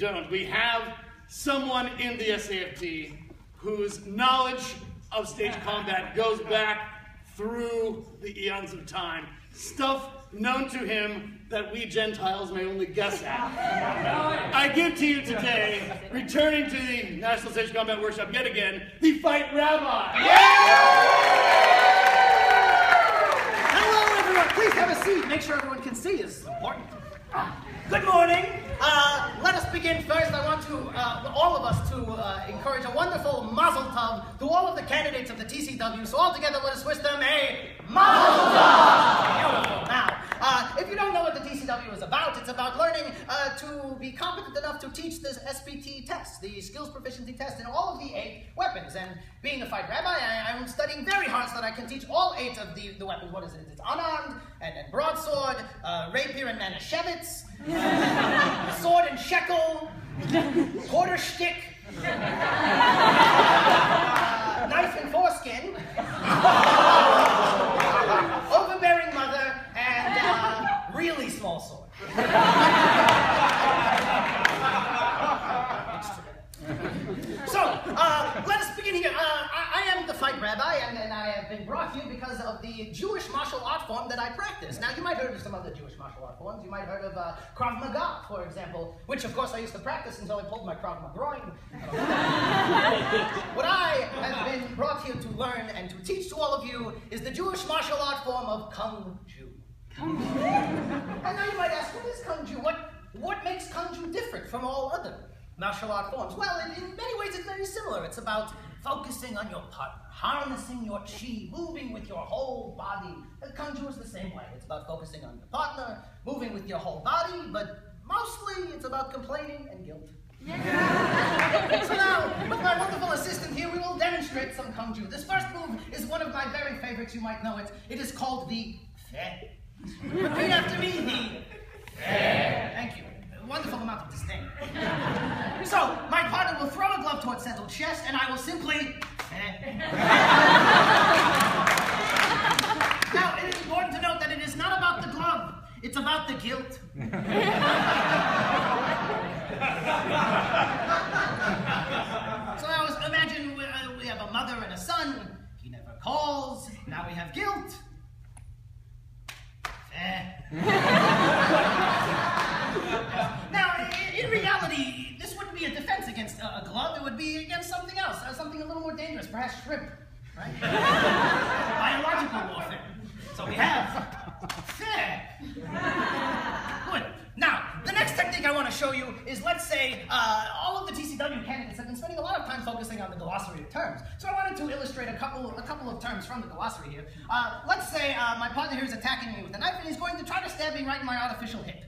don't. We have someone in the SAFT whose knowledge of stage combat goes back through the eons of time. Stuff known to him that we Gentiles may only guess at. I give to you today, returning to the National Stage Combat Workshop yet again, the Fight Rabbi. Hello, everyone. Please have a seat. Make sure everyone can see is important. Good morning. Let us begin first. I want to, all of us, to encourage a wonderful mazel tov to all of the candidates of the TCW. So all together, let us wish them a mazel tov. Beautiful. Now, if you don't know what the TCW is about, it's about learning to be competent enough to teach this SPT test, the skills proficiency test, in all of the 8 weapons. And being a fight rabbi, I'm studying very hard so that I can teach all 8 of the weapons. What is it? It's unarmed, and then broadsword, rapier and manischewitz, sword and shekel, quarter shtick, knife and foreskin, overbearing mother, and really small sword. So, let us begin here. I am the fight rabbi, and I have been brought here because of the Jewish martial art form that I practice. Now, you might have heard of some other Jewish martial art forms. You might have heard of Krav Maga, for example, which, of course, I used to practice until I pulled my Krav Maga groin. What I have been brought here to learn and to teach to all of you is the Jewish martial art form of Kung Ju. And now you might ask, what is Kung Ju? What makes Kung Ju different from all other martial art forms? Well, in many ways, it's very similar. It's about focusing on your partner, harnessing your chi, moving with your whole body. Kung Ju is the same way. It's about focusing on your partner, moving with your whole body, but mostly it's about complaining and guilt. Yeah. So now, with my wonderful assistant here, we will demonstrate some Kung Ju. This first move is one of my very favorites. You might know it. It is called the Fe. Repeat after me, the Fe. Thank you. Wonderful amount of disdain. So, my partner will throw a glove towards central chest, and I will simply... Now, it is important to note that it is not about the glove. It's about the guilt. So now, imagine we have a mother and a son. He never calls. Now we have guilt. Now, in reality, this wouldn't be a defense against a glove. It would be against something else, something a little more dangerous, perhaps shrimp, right? Biological warfare. So we have good. Now, the next technique I want to show you is, let's say, all of the TCW candidates have been spending a lot of time focusing on the glossary of terms. So I wanted to illustrate a couple of terms from the glossary here. Let's say my partner here is attacking me with a knife, and he's going to try to stab me right in my artificial hip.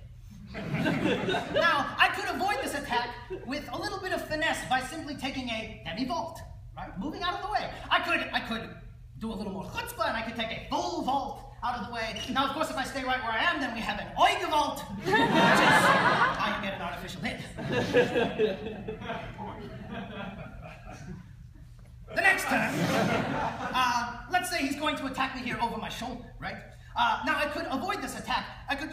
Now, I could avoid this attack with a little bit of finesse by simply taking a demi-vault, right? Moving out of the way. I could do a little more chutzpah, and I could take a full vault out of the way. Now, of course, if I stay right where I am, then we have an oiga vault, which is how you get an artificial hit. The next term, let's say he's going to attack me here over my shoulder, right? Now, I could avoid this attack. I could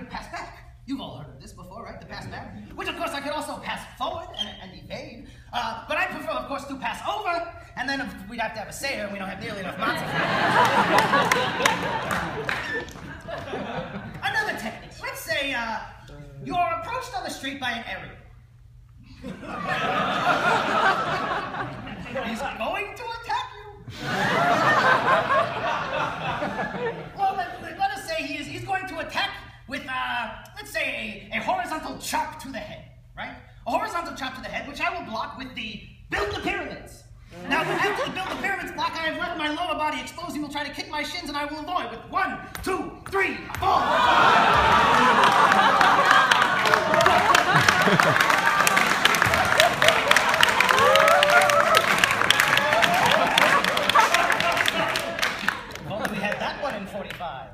pass back. You've all heard of this before, right? The pass back. Which, of course, I could also pass forward and evade. But I prefer, of course, to pass over, and then we'd have to have a seder, and we don't have nearly enough matzah. Another technique. Let's say you're approached on the street by an Arab. He's going to attack you. Well, let us say he's going to attack with, let's say, a horizontal chop to the head, right? A horizontal chop to the head, which I will block with the build the pyramids. Now, after the build the pyramids block, I have left my lower body exposed. He will try to kick my shins, and I will avoid with 1, 2, 3, 4. We had that one in 45.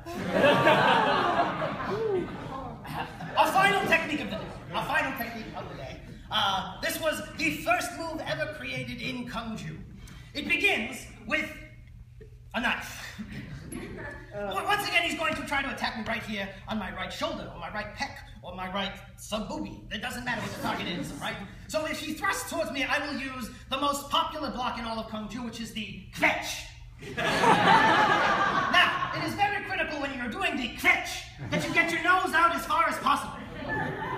A final technique of the day. This was the first move ever created in Kung Ju. It begins with a knife. Once again, he's going to try to attack me right here on my right shoulder, or my right pec, or my right sub-boobie. It doesn't matter what the target is, right? So if he thrusts towards me, I will use the most popular block in all of Kung Fu, which is the kvetch. Now, it is very critical when you're doing the kvetch that you get your nose out as far as possible.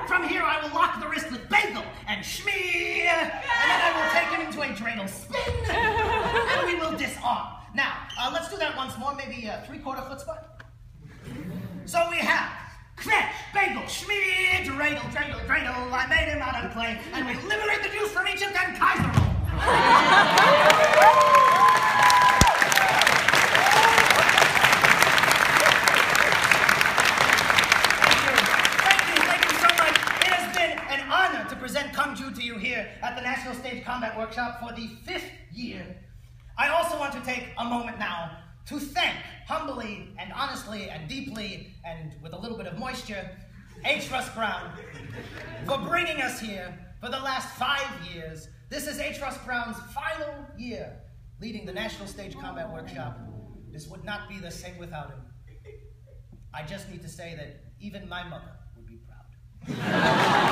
From here, I will lock the wrist with bagel and schmear, and then I will take him into a dreidel spin, and we will disarm. Now, let's do that once more, maybe a 3/4 foot spot. So we have kvetch, bagel, schmear, dreidel, dreidel, dreidel. I made him out of clay, and we liberate the Jews from Egypt and Kaiser roll. Present Kung Fu to you here at the National Stage Combat Workshop for the 5th year. I also want to take a moment now to thank humbly and honestly and deeply and with a little bit of moisture, H. Russ Brown for bringing us here for the last 5 years. This is H. Russ Brown's final year leading the National Stage Combat Workshop. This would not be the same without him. I just need to say that even my mother would be proud.